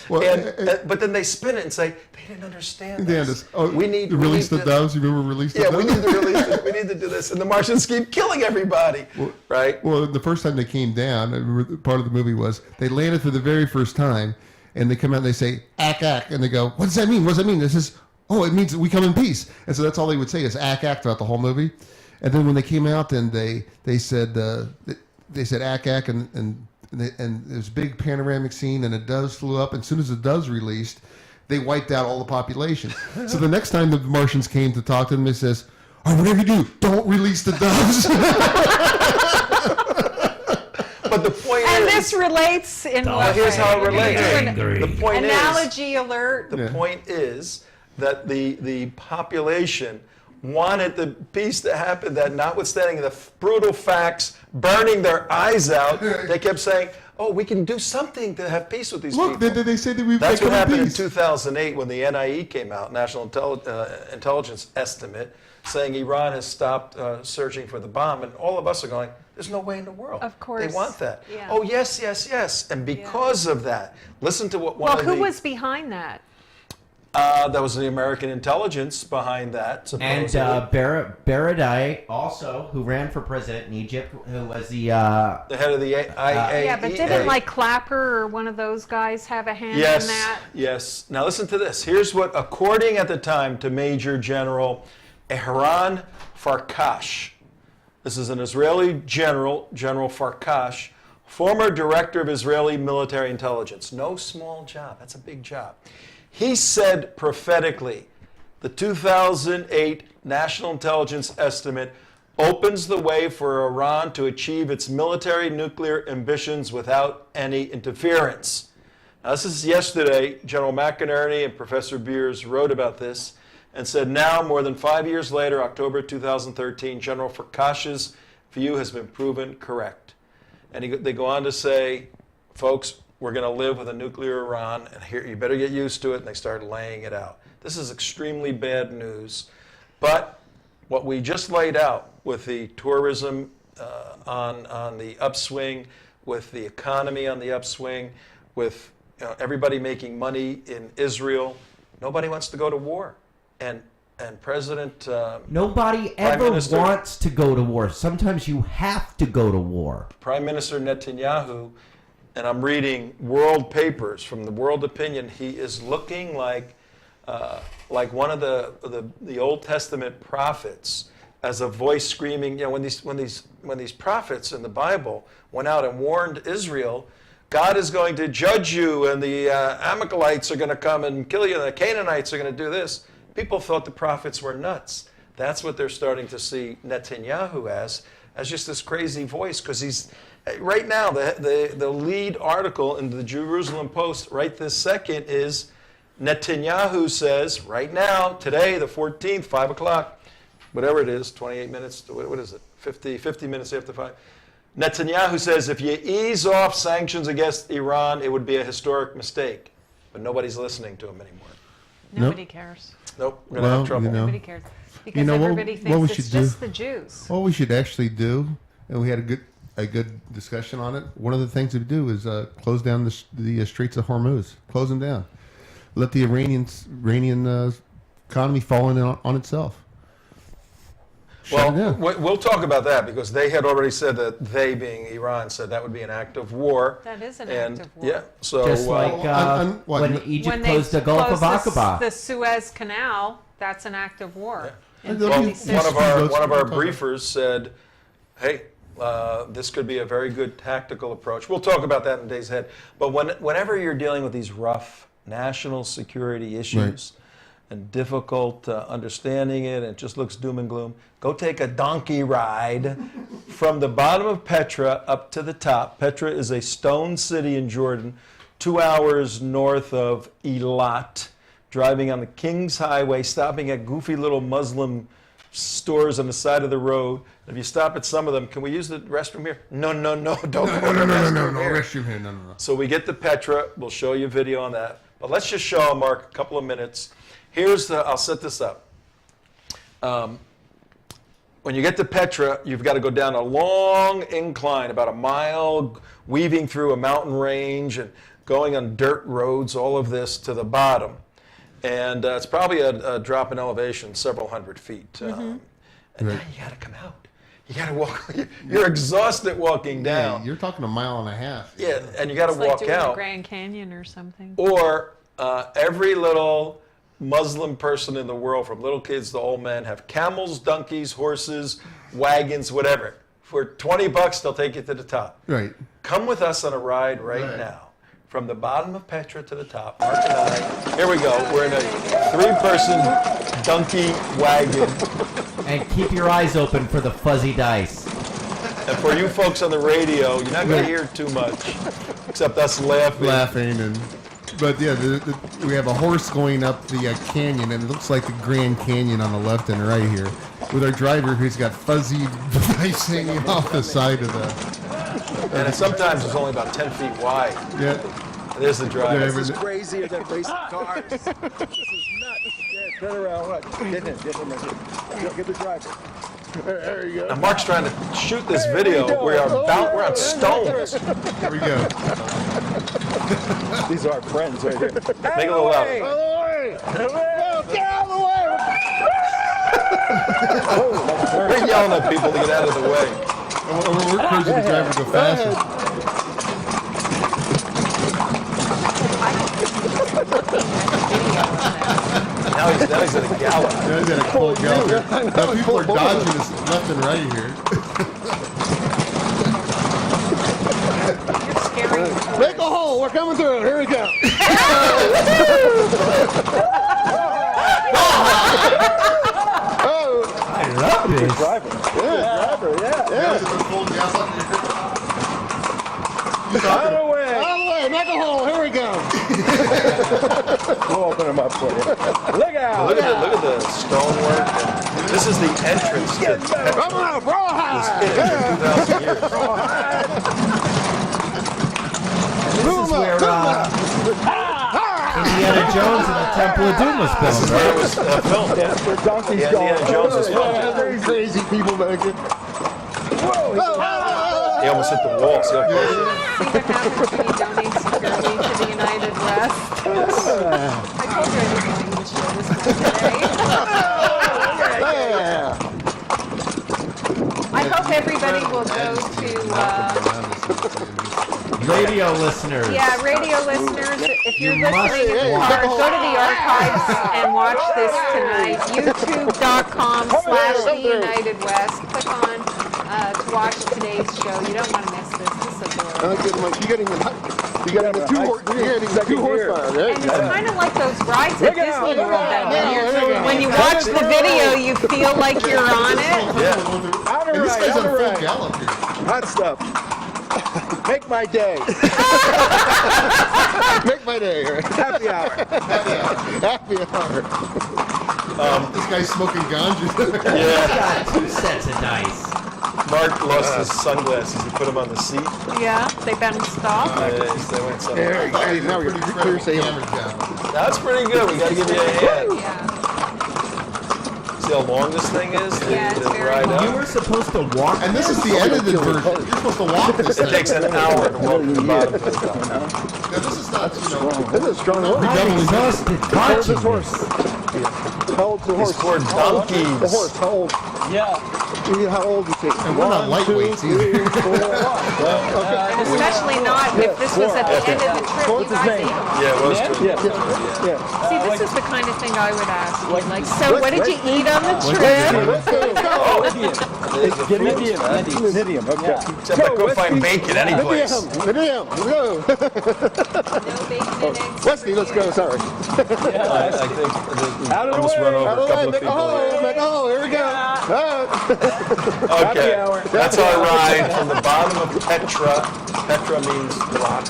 Well, But then they spin it and say, they didn't understand Yeah, this. we need to release the doves. You remember release the Yeah, doves? we need to release it. We need to do this. And the Martians keep killing everybody, right? Well, the first time they came down, I remember part of the movie was they landed for the very first time, and they come out and they say, ack, and they go, what does that mean? What does that mean? This is, it means that we come in peace. And so that's all they would say is ack throughout the whole movie. And then when they came out, then they said ack, and there's a big panoramic scene, and a doves flew up, and as soon as the doves released, they wiped out all the population. So the next time the Martians came to talk to them, they says, all right, whatever you do, don't release the doves. But the point And is, this relates in what here's way? how it relates. Angry. The point Analogy alert. The point is that the population wanted the peace to happen, that notwithstanding the brutal facts, burning their eyes out, they kept saying, oh, we can do something to have peace with these Look, people. they said that we That's what come in happened in peace. 2008 when the NIE came out, National Intelligence Estimate, saying Iran has stopped searching for the bomb. And all of us are going, there's no way in the world. Of course. They want that. Yeah. Oh, yes. And because of that, listen to what one Well, of who the... was behind that? that was the American intelligence behind that, And supposedly. Baradei, also, who ran for president in Egypt, who was the The head of the IAEA. Yeah, but didn't like Clapper or one of those guys have a hand in Yes, that? yes. Now listen to this. Here's what, according at the time to Major General Ehran Farkash, this is an Israeli general, General Farkash, former director of Israeli military intelligence. No small job. That's a big job. He said prophetically, the 2008 National Intelligence Estimate opens the way for Iran to achieve its military nuclear ambitions without any interference. This is yesterday. General McInerney and Professor Beers wrote about this and said, now, more than 5 years later, October 2013, General Farkash's view has been proven correct. And they go on to say, folks, we're going to live with a nuclear Iran, and here you better get used to it, and they start laying it out. This is extremely bad news. But what we just laid out with the tourism on the upswing, with the economy on the upswing, with everybody making money in Israel, nobody wants to go to war. And President Nobody ever wants to go to war. Sometimes you have to go to war. Prime Minister Netanyahu, and I'm reading world papers from the World Opinion, he is looking like one of the Old Testament prophets, as a voice screaming. When these prophets in the Bible went out and warned Israel, God is going to judge you, and the Amalekites are going to come and kill you, and the Canaanites are going to do this. People thought the prophets were nuts. That's what they're starting to see Netanyahu as just this crazy voice, because he's right now the lead article in the Jerusalem Post right this second is Netanyahu says right now, today, the 14th, 5 o'clock, whatever it is, 28 minutes, what is it, 50 minutes after 5. Netanyahu says if you ease off sanctions against Iran, it would be a historic mistake. But nobody's listening to him anymore. Nobody cares. Nope, we're going to have trouble. Nobody cares. Because everybody thinks it's just the Jews. What we should actually do, and we had a good discussion on it, one of the things to do is close down the Straits of Hormuz. Close them down. Let the Iranian economy fall in on itself. Well, we'll talk about that, because they had already said that they, being Iran, said that would be an act of war. That is an act of war. Yeah, so Just like when Egypt closed the Gulf of Aqaba. The Suez Canal, that's an act of war. Yeah. Well, one of our briefers said, hey, this could be a very good tactical approach. We'll talk about that in days ahead. But whenever you're dealing with these rough national security issues, and difficult understanding it, and it just looks doom and gloom, go take a donkey ride from the bottom of Petra up to the top. Petra is a stone city in Jordan, 2 hours north of Eilat, driving on the King's Highway, stopping at goofy little Muslim stores on the side of the road. If you stop at some of them, can we use the restroom here? No, don't go to the restroom here. No. So we get to Petra. We'll show you a video on that. But let's just show Mark a couple of minutes. I'll set this up. When you get to Petra, you've got to go down a long incline, about a mile, weaving through a mountain range and going on dirt roads, all of this to the bottom. And it's probably a drop in elevation, several hundred feet. And now you got to come out. You got to walk. You're exhausted walking down. Yeah, you're talking a mile and a half. Yeah, and you got to walk like out. The Grand Canyon or something. Or every little Muslim person in the world, from little kids to old men, have camels, donkeys, horses, wagons, whatever. For $20, they'll take you to the top. Right. Come with us on a ride right now. From the bottom of Petra to the top. Mark and I. Here we go. We're in a 3-person donkey wagon. And keep your eyes open for the fuzzy dice. And for you folks on the radio, you're not going to hear too much, except us laughing. But yeah, we have a horse going up the canyon, and it looks like the Grand Canyon on the left and right here, with our driver who's got fuzzy dice hanging off the side of the. And sometimes it's only about 10 feet wide. Yeah. There's the driver. This is crazier than racing cars. This is nuts. Yeah, turn around. What? Get him right here. Get the driver. There you go. Now Mark's trying to shoot this video. We're on stones. Here we go. These are our friends right here. Make it a little louder. Get out of the way! We're yelling at people to get out of the way. We're encouraging the driver to go faster. Now he's at a gallop. Now he's at a cold gallop. Now people are dodging us left and right here. You're scary. Make a hole. We're coming through. Here we go. I love this. Driver. Driver. Yeah. Now he's at a cold gallop. Out of the way. Make a hole. Here we go. We'll open them up for you. Look out. Look at the stonework. This is the entrance to Petra. Come on, rawhide. It's been 2,000 years. This is where Indiana Jones and the Temple of Doom was This is filmed. where it was filmed. That's where Donkey's Yeah, going. Indiana Jones was filmed. Yeah, very crazy people back there. He almost hit the wall. See how close it is? See what happens when you donate securely to the United West. I told you I was going to show this one today. I hope everybody will go to, Radio listeners. radio listeners, if you're You must listening in the watch. car, go to the archives and watch this tonight. YouTube.com/The United West. Click on to watch today's show. You don't want to miss this. This is adorable. You got him a two horsepower, right? And it's kind of like those rides at Disney World that when you watch the video, you feel like you're on it. Yeah. Outer And this right, guy's on outer full right. gallop here. Hot stuff. Make my day. Make my day. Happy hour. Happy hour. This guy's smoking ganja. Yeah. Got 2 sets of dice. Mark lost his sunglasses. He put them on the seat. Yeah, they bounced off. They went somewhere. There you go. Now we're Pretty clear incredible sailing. camera job. That's pretty good. We got to give you a hand. Yeah. See how long this thing is? Yeah, it's very ride long. You up? were supposed to walk. And this is the edited version. You're supposed to walk this It thing. takes an hour to walk to the bottom of the top. Now, this is not, This is a strong horse. I'm exhausted How old is this watching horse? this. How old's the horse? It's for The donkeys. horse, how old? Yeah. How old is he? And we're not lightweights either. And especially not if this was at the end of the trip. You What's his guys name? ate them. Yeah, it was good. Yeah. See, this is the kind of thing I would ask you. Like, so what did you eat on the trip? Medium. Medium, okay. Except I couldn't find bacon any place. Medium, go. No bacon and eggs. Wesley, let's go, sorry. I think we Out of the almost way. run over Out a of the way, couple of make a people. hole, make a hole, here we go. Okay, hour. that's our ride from the bottom of Petra. Petra means rock.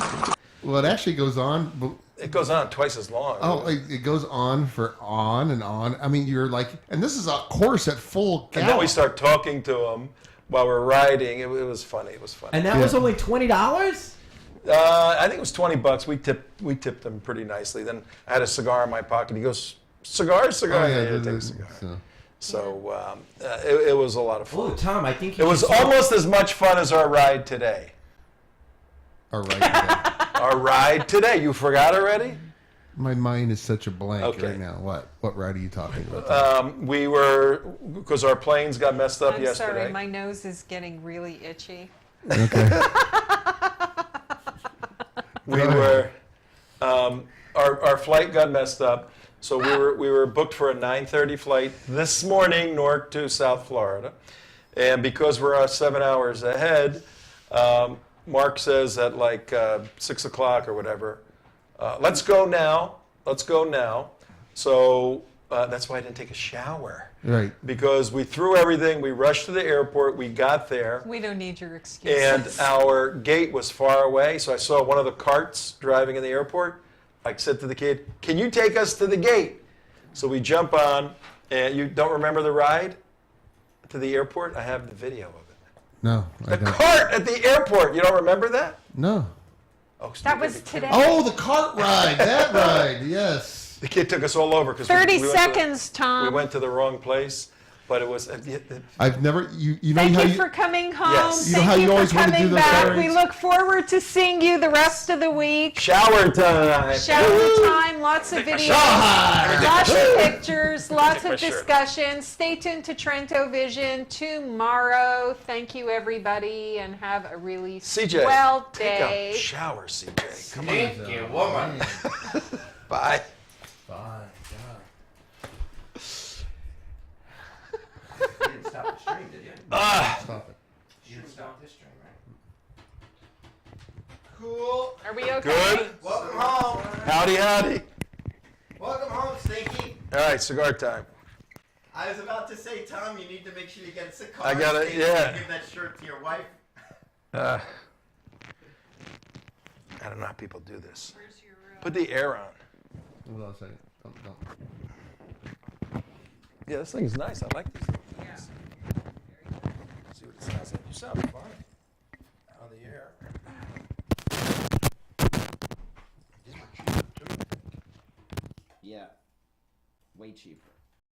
Well, it actually goes on. It goes on twice as long. Oh, it goes on for on and on. I mean, you're like, and this is a course at full And then we gallop. start talking to them while we're riding. It was funny. It was funny. And that was only $20? I think it was $20. We tipped him pretty nicely. Then I had a cigar in my pocket. He goes, cigar. Oh, Yeah, take a cigar. So it was a lot of Oh, fun. Tom, I think It was almost as much fun as our ride today. All right. Our ride today. You forgot already? My mind is such a blank Okay. right now. What ride are you talking about? We were, because our planes got messed up I'm yesterday. sorry, my nose is getting really itchy. Okay. We were, our flight got messed up, so we were booked for a 9:30 flight this morning, Newark to South Florida, and because we're 7 hours ahead, Mark says at like 6 o'clock or whatever, let's go now. So that's why I didn't take a shower. Right. Because we threw everything, we rushed to the airport, we got there. We don't need your excuses. And our gate was far away, so I saw one of the carts driving in the airport. I said to the kid, "Can you take us to the gate?" So we jump on, and you don't remember the ride to the airport? I have the video of it. No, I The don't. cart at the airport. You don't remember that? No. Oh, that was today. Oh, the cart ride. That ride. Yes. The kid took us all over because 30 seconds, Tom. We went to the wrong place, but it was. I've never. You know Thank how you for coming home. Yes. You know Thank how you for always wanna do coming those back. stories? We look forward to seeing you the rest of the week. Shower time. Shower time, lots of videos, lots of pictures, lots my of shirt. discussions. Stay tuned to Trentovision tomorrow. Thank you, everybody, and have a really CJ, swell take day. a shower, CJ. Come on. Thank you, woman. Bye. Bye. You didn't stop the stream, did you? Stop it. You didn't stop this stream, right? Cool. Are we okay? Good. Welcome home. Howdy, howdy. Welcome home, Stinky. All right, cigar time. I was about to say, Tom, you need to make sure you get a cigar. I got it, Stinky. yeah. Give that shirt to your wife. I don't know how people do this. Put the air on. Hold on a second. Don't. Yeah, this thing's nice. I like this thing. Yeah. See what it sounds like. You sound fine. Out of the air. Yeah. Way cheaper.